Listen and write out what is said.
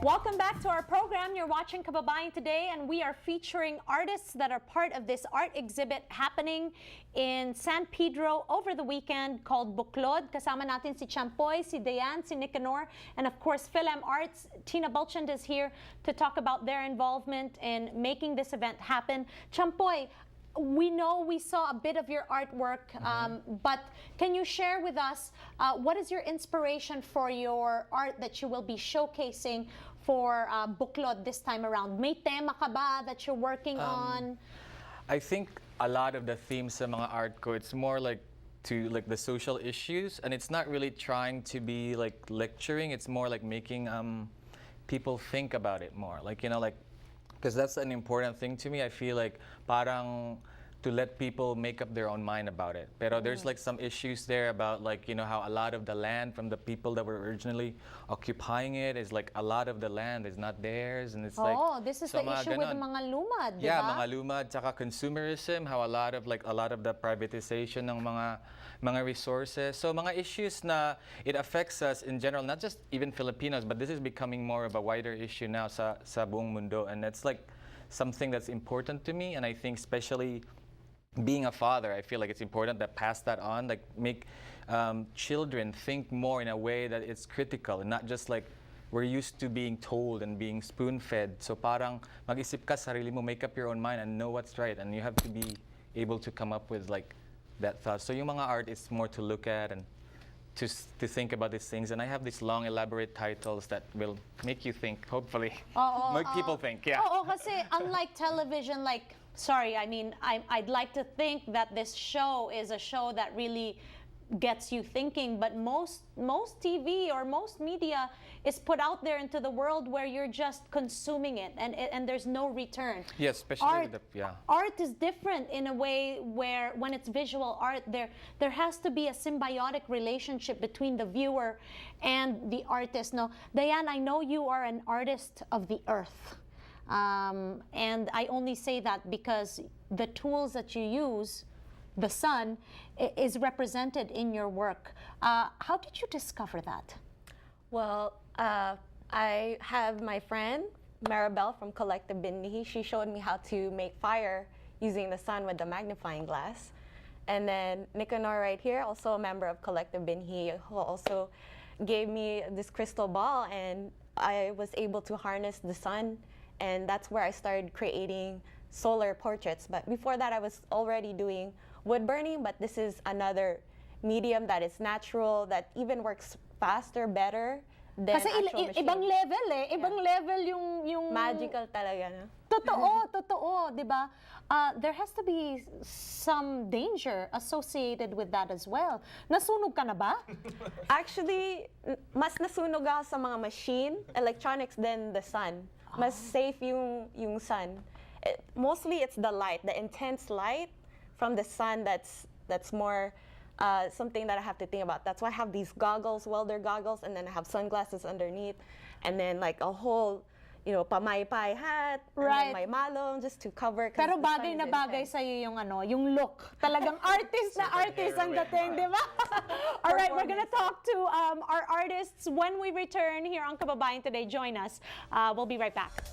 Welcome back to our program. You're watching Kababayan Today, and we are featuring artists that are part of this art exhibit happening in San Pedro over the weekend called Buklod. Kasama natin si Champoy, si Dayan, si Nicanor, and of course Filam Arts. Tina Bulchand is here to talk about their involvement in making this event happen. Champoy, we know we saw a bit of your artwork, but can you share with us what is your inspiration for your art that you will be showcasing for Buklod this time around? May tema ka ba that you're working on? I think a lot of the themes sa mga art ko, it's more like to the social issues, and it's not really trying to be like lecturing. It's more like making people think about it more. Like, you know, like, because that's an important thing to me. I feel like parang to let people make up their own mind about it. Pero there's like some issues there about, like, you know, how a lot of the land from the people that were originally occupying it is like a lot of the land is not theirs, and it's like, this is the issue with mga lumad, di ba? Yeah, mga lumad, tsaka consumerism, how a lot of the privatization ng mga resources. So mga issues na it affects us in general, not just even Filipinos, but this is becoming more of a wider issue now sa buong mundo, and it's like something that's important to me. And I think especially being a father, I feel like it's important that pass that on, like make children think more in a way that it's critical and not just like we're used to being told and being spoon-fed. So parang mag-isip ka sarili mo, make up your own mind and know what's right, and you have to be able to come up with like that thought. So yung mga art is more to look at and to think about these things, and I have these long elaborate titles that will make you think, hopefully. Make people think, yeah. Kasi unlike television, like, sorry, I mean, I'd like to think that this show is a show that really gets you thinking, but most TV or most media is put out there into the world where you're just consuming it, and there's no return. Yes, especially with art is different in a way where when it's visual art, there has to be a symbiotic relationship between the viewer and the artist. No, Dayan, I know you are an artist of the earth. And I only say that because the tools that you use, the sun, is represented in your work. How did you discover that? Well, I have my friend, Maribel from Collective Binhi. She showed me how to make fire using the sun with the magnifying glass. And then Nicanor right here, also a member of Collective Binhi, who also gave me this crystal ball, and I was able to harness the sun, and that's where I started creating solar portraits. But before that, I was already doing wood burning, but this is another medium that is natural, that even works faster, better than actual machine. Ibang level ibang level yung magical talaga, no? Totoo, di ba? There has to be some danger associated with that as well. Nasunog ka na ba? Actually, mas nasunog ako sa mga machine, electronics than the sun. Mas safe yung sun. Mostly it's the light, the intense light from the sun that's more something that I have to think about. That's why I have these goggles, welder goggles, and then I have sunglasses underneath, and then like a whole, you know, pamaypay hat, and then my malong just to cover. Pero bagay na bagay sa'yo yung look. Talagang artist na artist ang dating, di ba? All right, we're gonna talk to our artists when we return here on Kababayan Today. Join us. We'll be right back.